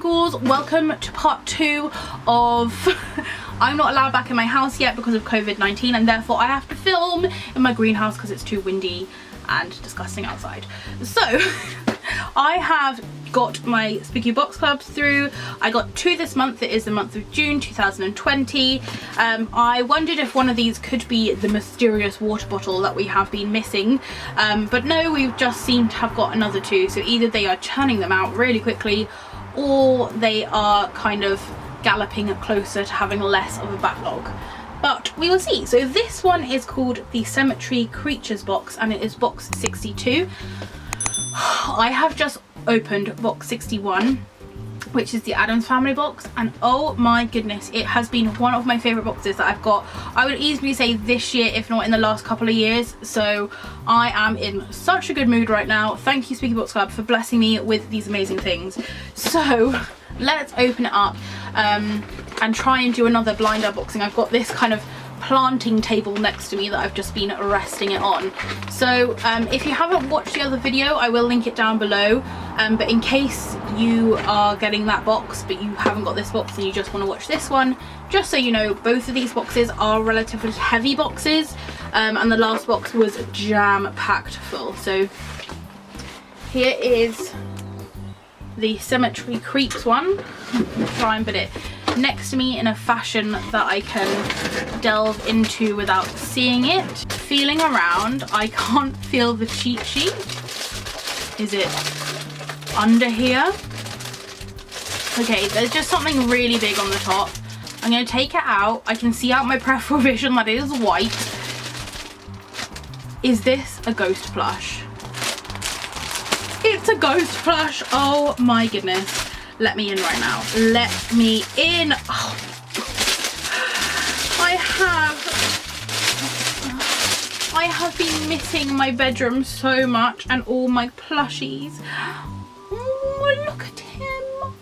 and ghouls, welcome to part 2 of I'm not allowed back in my house yet because of COVID-19, and therefore I have to film in my greenhouse because it's too windy and disgusting outside. So I have got my spooky box clubs through. I got 2 this month. It is the month of June 2020. I wondered if one of these could be the mysterious water bottle that we have been missing, but no, we've just seemed to have got another 2, so either they are churning them out really quickly or they are kind of galloping closer to having less of a backlog, but we will see. So this one is called the Cemetery Creatures box, and it is box 62. I have just opened box 61, which is the Addams Family box, and oh my goodness, it has been one of my favorite boxes that I've got, I would easily say this year, if not in the last couple of years. So I am in such a good mood right now. Thank you, Spooky Box Club, for blessing me with these amazing things. So let's open it up and try and do another blind unboxing. I've got this kind of planting table next to me that I've just been resting it on. So if you haven't watched the other video, I will link it down below, but in case you are getting that box but you haven't got this box and you just want to watch this one, just so you know, both of these boxes are relatively heavy boxes, and the last box was jam-packed full. So here is the Cemetery Creeps one. Try and put it next to me in a fashion that I can delve into without seeing it. Feeling around, I can't feel the cheat sheet. Is it under here? Okay, there's just something really big on the top. I'm going to take it out. I can see out my peripheral vision that it is white. Is this a ghost plush? It's a ghost plush. Oh my goodness. Let me in right now. Let me in. Oh. I have been missing my bedroom so much and all my plushies. Oh, look at him.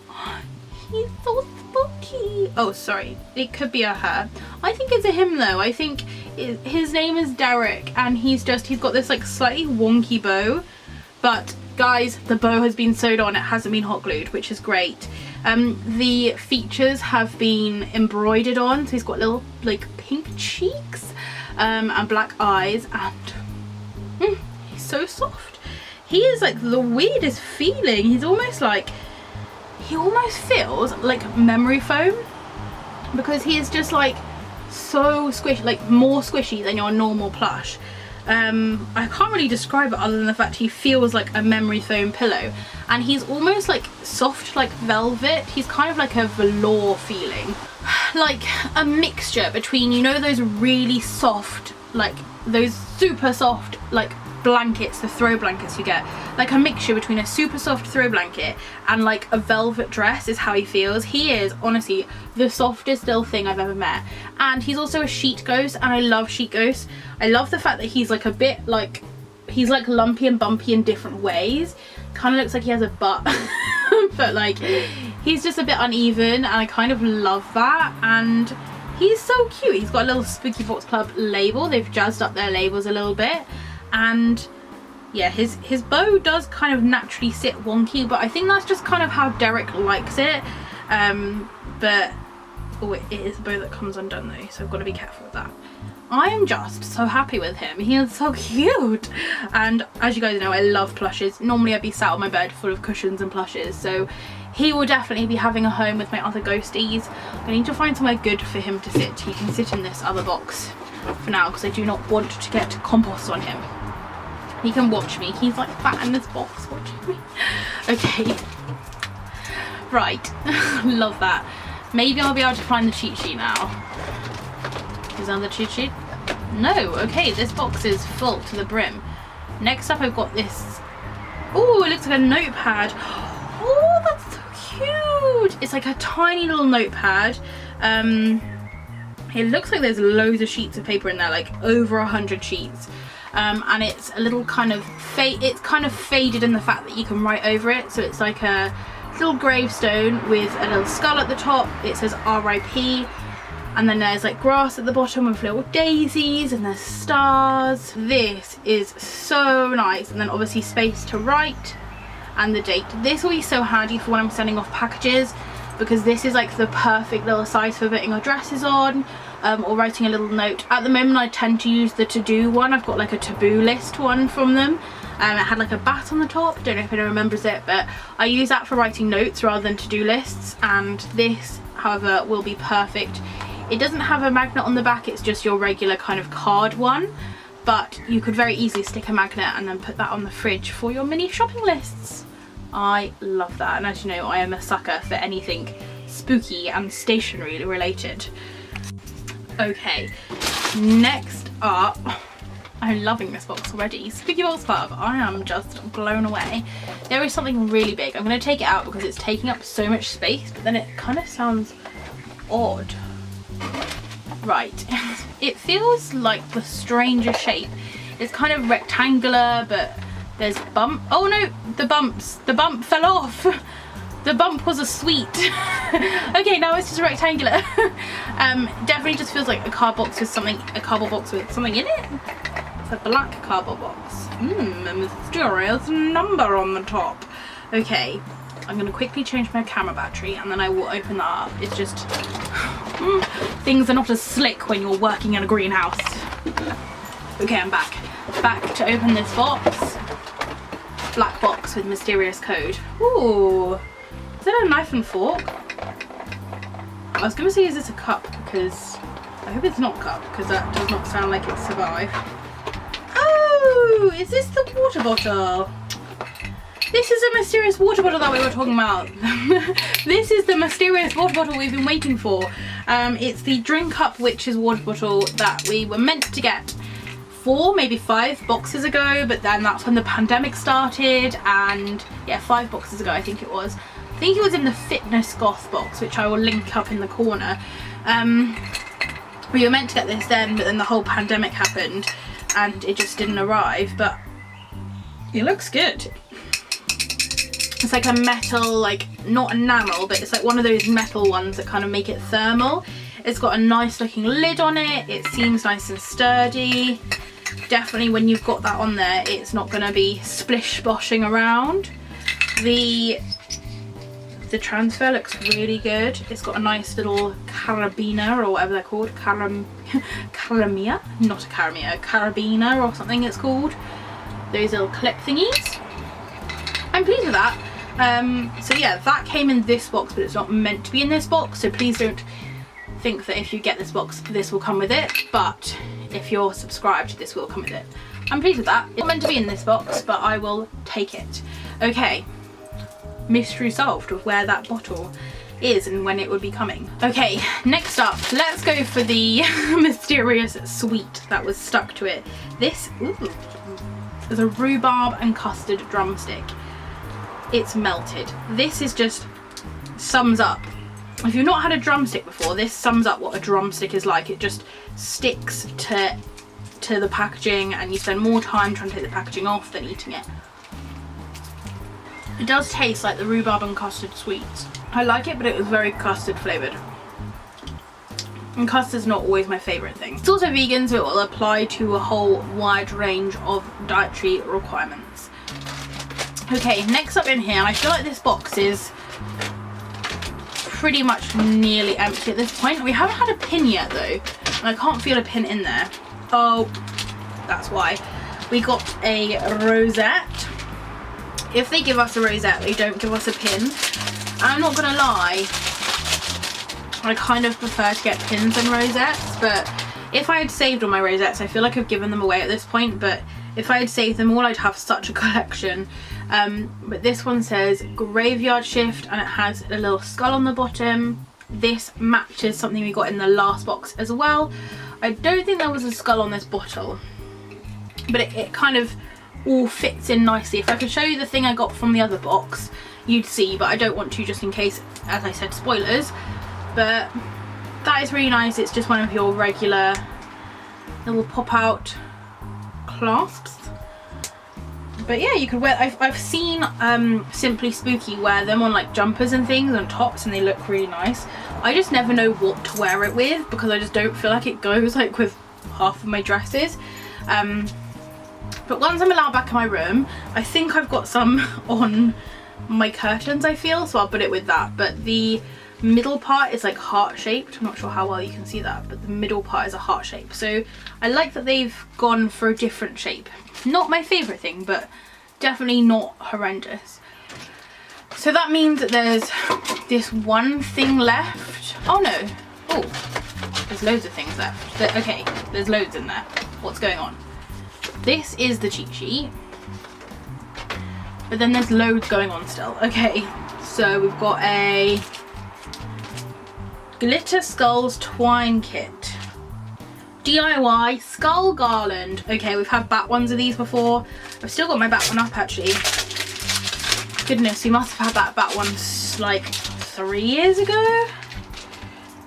He's so spooky. Oh, sorry. It could be a her. I think it's a him though. I think his name is Derek, and he's got this like slightly wonky bow, but guys, the bow has been sewed on, it hasn't been hot glued, which is great. The features have been embroidered on, so he's got little like pink cheeks and black eyes, and he's so soft. He is like the weirdest feeling. He almost feels like memory foam, because he is just like so squishy, like more squishy than your normal plush. I can't really describe it other than the fact he feels like a memory foam pillow, and he's almost like soft like velvet. He's kind of like a velour feeling, like a mixture between, you know, those really soft, like those super soft like blankets, the throw blankets you get, like a mixture between a super soft throw blanket and like a velvet dress is how he feels. He is honestly the softest little thing I've ever met, and he's also a sheet ghost, and I love sheet ghosts. I love the fact that he's like a bit like, he's like lumpy and bumpy in different ways, kind of looks like he has a butt but like he's just a bit uneven, and I kind of love that. And he's so cute. He's got a little Spooky Box Club label. They've jazzed up their labels a little bit, and yeah, his bow does kind of naturally sit wonky, but I think that's just kind of how Derek likes it. But oh, it is a bow that comes undone though, so I've got to be careful with that. I am just so happy with him. He is so cute, and as you guys know, I love plushes. Normally I'd be sat on my bed full of cushions and plushes, so he will definitely be having a home with my other ghosties. I need to find somewhere good for him to sit. He can sit in this other box for now, because I do not want to get compost on him. He can watch me. He's like fat in this box watching me. Okay. Right. Love that. Maybe I'll be able to find the cheat sheet now. Is that the cheat sheet? No. Okay, this box is full to the brim. Next up I've got this. Oh, it looks like a notepad. Oh, that's so cute. It's like a tiny little notepad. It looks like there's loads of sheets of paper in there, like over 100 sheets. And it's a little kind of faded in the fact that you can write over it, so it's like a little gravestone with a little skull at the top. It says RIP, and then there's like grass at the bottom with little daisies, and there's stars. This is so nice. And then obviously space to write, and the date. This will be so handy for when I'm sending off packages, because this is like the perfect little size for putting our dresses on, or writing a little note. At the moment I tend to use the to-do one. I've got like a to-do list one from them. It had like a bat on the top, don't know if anyone remembers it, but I use that for writing notes rather than to-do lists, and this, however, will be perfect. It doesn't have a magnet on the back, it's just your regular kind of card one, but you could very easily stick a magnet and then put that on the fridge for your mini shopping lists. I love that, and as you know, I am a sucker for anything spooky and stationery related. Okay, next up, I'm loving this box already. Spooky Box Club, I am just blown away. There is something really big. I'm going to take it out because it's taking up so much space, but then it kind of sounds odd. Right, it feels like the strangest shape. It's kind of rectangular, but there's bump. Oh no, the bump fell off. The bump was a sweet. Okay, now it's just rectangular. Definitely just feels like a cardboard box with something in it. It's a black cardboard box. A mysterious number on the top. Okay, I'm gonna quickly change my camera battery and then I will open that up. It's just, things are not as slick when you're working in a greenhouse. Okay, I'm back. Back to open this box. Black box with mysterious code. Ooh, is that a knife and fork? I was gonna say, is this a cup? Because I hope it's not a cup, because that does not sound like it survived. Oh, is this the water bottle? This is a mysterious water bottle that we were talking about. This is the mysterious water bottle we've been waiting for. It's the Drink Up Witches water bottle that we were meant to get 4, maybe 5 boxes ago, but then that's when the pandemic started, and yeah, 5 boxes ago I think it was. I think it was in the Fitness Goth box, which I will link up in the corner. We were meant to get this then, but then the whole pandemic happened and it just didn't arrive, but it looks good. It's like a metal, like not enamel, but it's like one of those metal ones that kind of make it thermal. It's got a nice looking lid on it. It seems nice and sturdy. Definitely when you've got that on there, it's not going to be splish boshing around. The transfer looks really good. It's got a nice little carabiner, or whatever they're called. Carabiner? Not a carabiner, carabiner or something it's called. Those little clip thingies. I'm pleased with that. So yeah, that came in this box, but it's not meant to be in this box, so please don't think that if you get this box, this will come with it, but if you're subscribed, this will come with it. I'm pleased with that. It's not meant to be in this box, but I will take it. Okay, mystery solved of where that bottle is and when it would be coming. Okay, next up, let's go for the mysterious sweet that was stuck to it. This is a rhubarb and custard drumstick. It's melted. This is just sums up. If you've not had a drumstick before, this sums up what a drumstick is like. It just sticks to the packaging, and you spend more time trying to take the packaging off than eating it. It does taste like the rhubarb and custard sweets. I like it, but it was very custard flavoured. And custard's not always my favourite thing. It's also vegan, so it will apply to a whole wide range of dietary requirements. Okay, next up in here, and I feel like this box is pretty much nearly empty at this point. We haven't had a pin yet though, and I can't feel a pin in there. Oh, that's why. We got a rosette. If they give us a rosette, they don't give us a pin. And I'm not gonna lie, I kind of prefer to get pins than rosettes, but if I had saved all my rosettes, I feel like I've given them away at this point, but if I had saved them all, I'd have such a collection. But this one says Graveyard Shift, and it has a little skull on the bottom. This matches something we got in the last box as well. I don't think there was a skull on this bottle, but it kind of all fits in nicely. If I could show you the thing I got from the other box, you'd see, but I don't want to, just in case, as I said, spoilers. But that is really nice. It's just one of your regular little pop out clasps. But yeah, you could wear, I've seen Simply Spooky wear them on like jumpers and things and tops, and they look really nice. I just never know what to wear it with, because I just don't feel like it goes like with half of my dresses. But once I'm allowed back in my room, I think I've got some on my curtains, I feel, so I'll put it with that. But the middle part is like heart shaped. I'm not sure how well you can see that, but the middle part is a heart shape. So I like that they've gone for a different shape. Not my favourite thing, but definitely not horrendous. So that means that there's this one thing left. Oh no. Oh, there's loads of things left. Okay, there's loads in there. What's going on? This is the cheat sheet. But then there's loads going on still. Okay, so we've got a Glitter Skulls Twine Kit. DIY Skull Garland. Okay, we've had bat ones of these before. I've still got my bat one up actually. Goodness, we must have had that bat one like 3 years ago.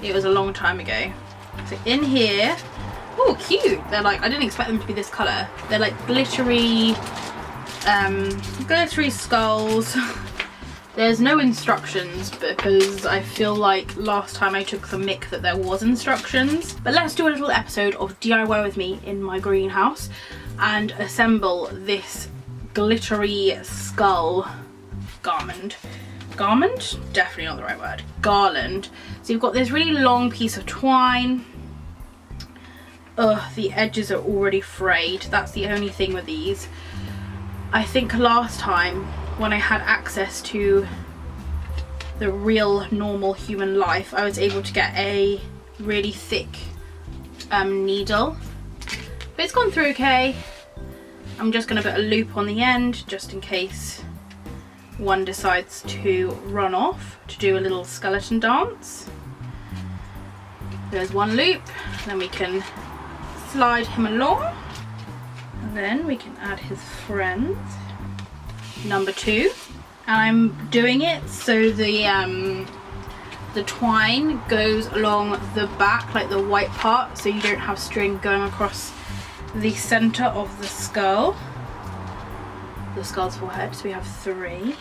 It was a long time ago. So in here, oh cute. They're like, I didn't expect them to be this colour. They're like glittery skulls. There's no instructions because I feel like last time I took the mick that there was instructions. But let's do a little episode of DIY with me in my greenhouse and assemble this glittery skull garland. Garland? Definitely not the right word. Garland. So you've got this really long piece of twine. Ugh, the edges are already frayed. That's the only thing with these. I think last time when I had access to the real normal human life, I was able to get a really thick needle, but it's gone through okay. I'm just going to put a loop on the end just in case one decides to run off to do a little skeleton dance. There's one loop, then we can slide him along, and then we can add his friends. Number 2, and I'm doing it so the twine goes along the back, like the white part, so you don't have string going across the center of the skull, the skull's forehead. So we have 3.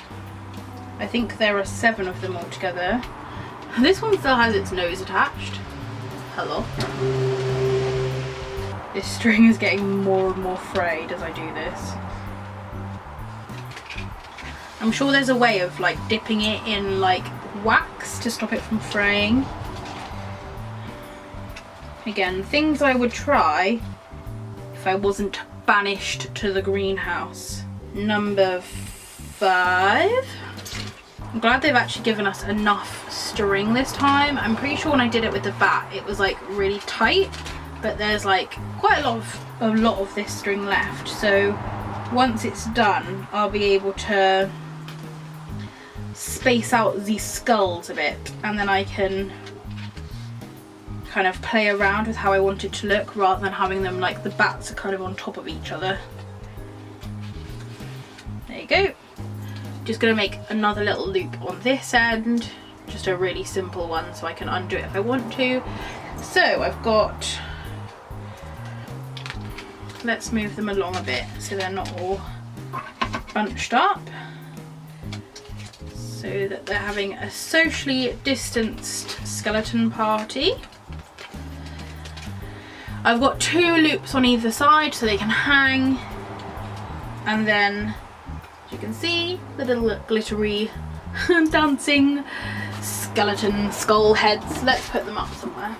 I think there are 7 of them altogether. This one still has its nose attached. Hello. This string is getting more and more frayed as I do this. I'm sure there's a way of like dipping it in like wax to stop it from fraying. Again, things I would try if I wasn't banished to the greenhouse. Number 5. I'm glad they've actually given us enough string this time. I'm pretty sure when I did it with the bat it was like really tight, but there's like quite a lot of this string left. So once it's done, I'll be able to space out these skulls a bit, and then I can kind of play around with how I want it to look rather than having them like the bats are kind of on top of each other. There you go. Just gonna make another little loop on this end, just a really simple one so I can undo it if I want to. So I've got, let's move them along a bit so they're not all bunched up, so that they're having a socially distanced skeleton party. I've got 2 loops on either side so they can hang, and then as you can see the little glittery dancing skeleton skull heads. Let's put them up somewhere.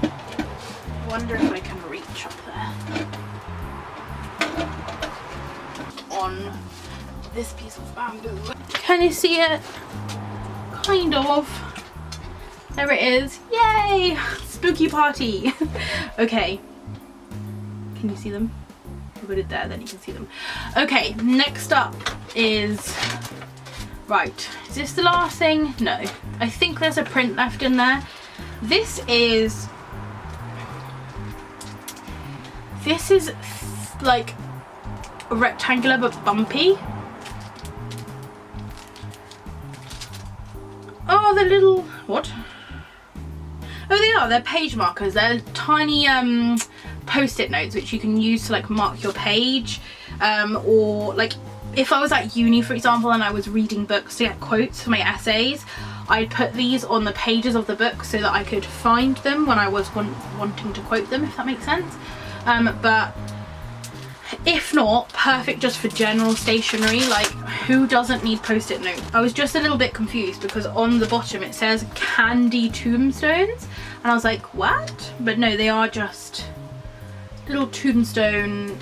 I wonder if I can reach up there on this piece of bamboo. Can you see it? Kind of. There it is. Yay! Spooky party. Okay. Can you see them? I'll put it there, then you can see them. Okay, next up is... Right, is this the last thing? No. I think there's a print left in there. This is like rectangular but bumpy. Oh, the little, what? Oh, they are, they're page markers. They're tiny post-it notes which you can use to like mark your page, or like if I was at uni, for example, and I was reading books to get quotes for my essays, I'd put these on the pages of the book so that I could find them when I was wanting to quote them, if that makes sense. But If not, perfect just for general stationery. Like, who doesn't need post-it notes? I was just a little bit confused because on the bottom it says candy tombstones, and I was like, what? But no, they are just little tombstone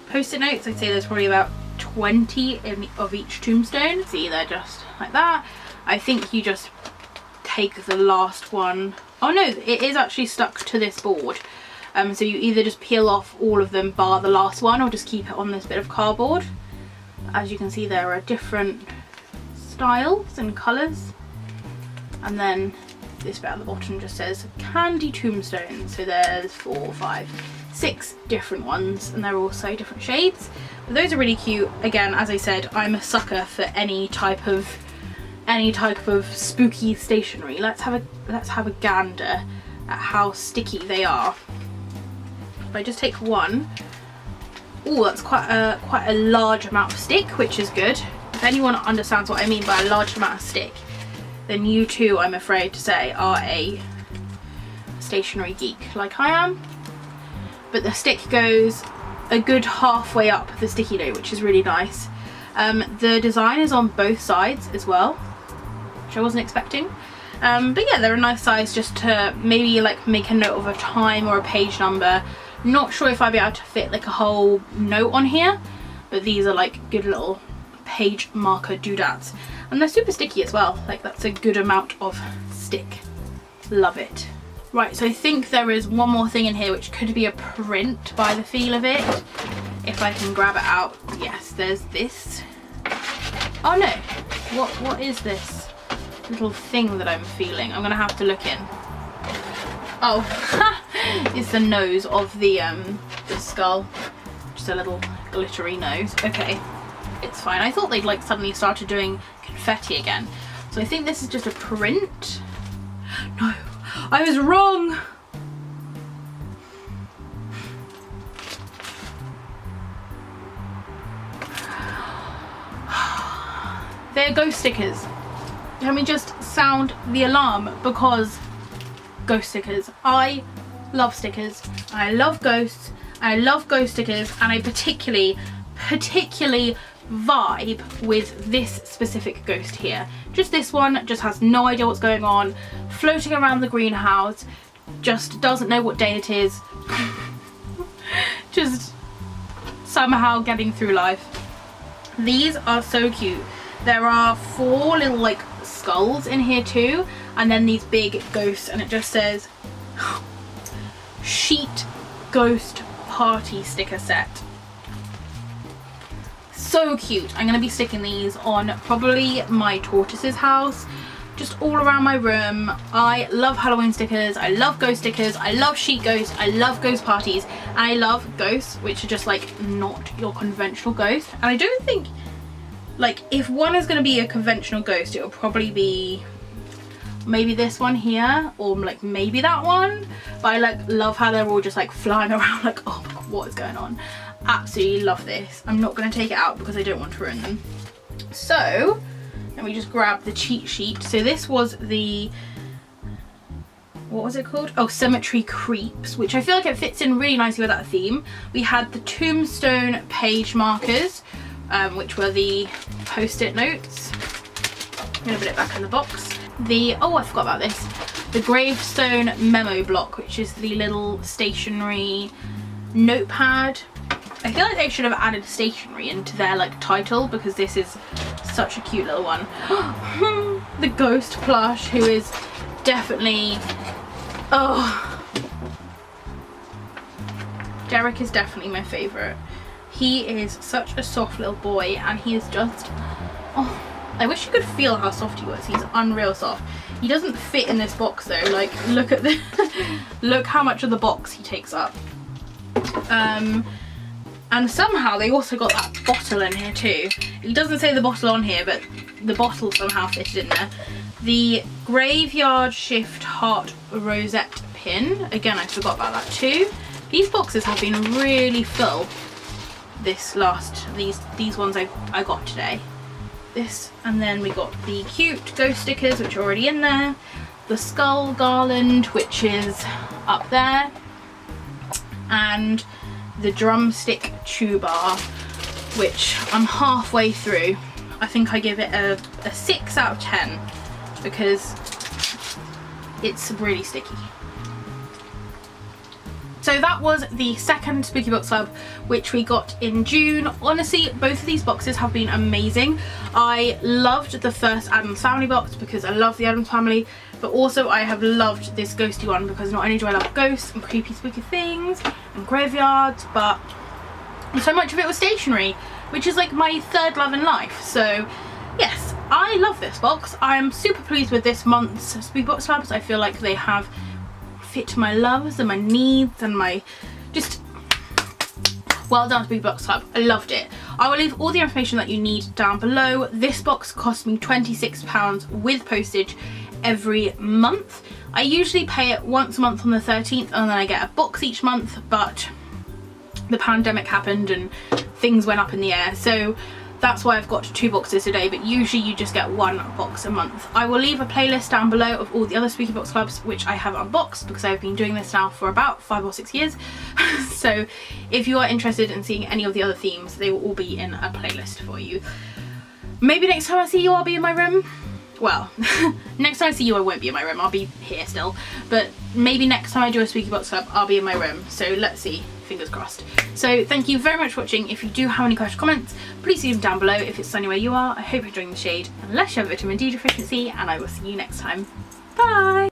post-it notes. I'd say there's probably about 20 of each tombstone. See, they're just like that. I think you just take the last one. Oh no, it is actually stuck to this board. So you either just peel off all of them bar the last one, or just keep it on this bit of cardboard. As you can see, there are different styles and colours. And then this bit at the bottom just says candy tombstones. So there's 4, 5, 6 different ones, and they're also different shades. But those are really cute. Again, as I said, I'm a sucker for any type of spooky stationery. Let's have a gander at how sticky they are. If I just take one, oh, that's quite a large amount of stick, which is good. If anyone understands what I mean by a large amount of stick, then you too, I'm afraid to say, are a stationery geek like I am. But the stick goes a good halfway up the sticky note, which is really nice. The design is on both sides as well, which I wasn't expecting. But yeah, they're a nice size just to maybe like make a note of a time or a page number. Not sure if I'd be able to fit like a whole note on here, but these are like good little page marker doodads, and they're super sticky as well. Like, that's a good amount of stick. Love it. Right, so I think there is one more thing in here which could be a print by the feel of it. If I can grab it out. Yes, there's this. Oh no, what is this little thing that I'm feeling? I'm gonna have to look in. Oh, it's the nose of the skull. Just a little glittery nose. Okay, it's fine. I thought they'd like suddenly started doing confetti again. So I think this is just a print. No, I was wrong. They're ghost stickers. Let me just sound the alarm, because ghost stickers. I love stickers. I love ghosts. I love ghost stickers, and I particularly vibe with this specific ghost here. Just this one just has no idea what's going on, floating around the greenhouse, just doesn't know what day it is. Just somehow getting through life. These are so cute. There are 4 little like skulls in here too, and then these big ghosts, and it just says sheet ghost party sticker set. So cute. I'm going to be sticking these on probably my tortoise's house, just all around my room. I love Halloween stickers, I love ghost stickers, I love sheet ghosts, I love ghost parties, and I love ghosts which are just like not your conventional ghost. And I don't think, like, if one is going to be a conventional ghost, it will probably be maybe this one here, or like maybe that one. But I like love how they're all just like flying around, like, oh my god, what is going on? Absolutely love this. I'm not going to take it out because I don't want to ruin them. So let me just grab the cheat sheet. So this was the, what was it called? Oh, Cemetery Creeps, which I feel like it fits in really nicely with that theme. We had the Tombstone page markers, which were the post-it notes. I'm going to put it back in the box. The, oh, I forgot about this. The Gravestone memo block, which is the little stationery notepad. I feel like they should have added stationery into their like title, because this is such a cute little one. The ghost plush, who is definitely, oh, Derek is definitely my favourite. He is such a soft little boy, and he is just, oh, I wish you could feel how soft he was. He's unreal soft. He doesn't fit in this box though. Like, look at the look how much of the box he takes up. And somehow they also got that bottle in here too. It doesn't say the bottle on here, but the bottle somehow fitted in there. The Graveyard Shift Heart Rosette pin. Again, I forgot about that too. These boxes have been really full. These ones I got today. This, and then we got the cute ghost stickers, which are already in there. The Skull Garland, which is up there. And the Drumstick Chew Bar, which I'm halfway through. I think I give it a 6 out of 10 because it's really sticky. So that was the second Spooky Box Club, which we got in June. Honestly, both of these boxes have been amazing. I loved the first Addams Family box because I love the Addams Family, but also I have loved this ghosty one because not only do I love ghosts and creepy spooky things and graveyards, but so much of it was stationery, which is like my third love in life. So yes, I love this box. I am super pleased with this month's Spooky Box Clubs. I feel like they have fit my loves and my needs and my just well done Spooky Box Club. I loved it. I will leave all the information that you need down below. This box cost me £26 with postage every month. I usually pay it once a month on the 13th and then I get a box each month, but the pandemic happened and things went up in the air, so that's why I've got 2 boxes today, but usually you just get 1 box a month. I will leave a playlist down below of all the other Spooky Box Clubs which I have unboxed because I've been doing this now for about 5 or 6 years. So if you are interested in seeing any of the other themes, they will all be in a playlist for you. Maybe next time I see you I'll be in my room. Well, next time I see you I won't be in my room, I'll be here still. But maybe next time I do a Spooky Box Club I'll be in my room, so let's see. Fingers crossed. So thank you very much for watching. If you do have any questions, comments, please leave them down below. If it's sunny where you are, I hope you're enjoying the shade. Unless you have vitamin D deficiency, and I will see you next time. Bye!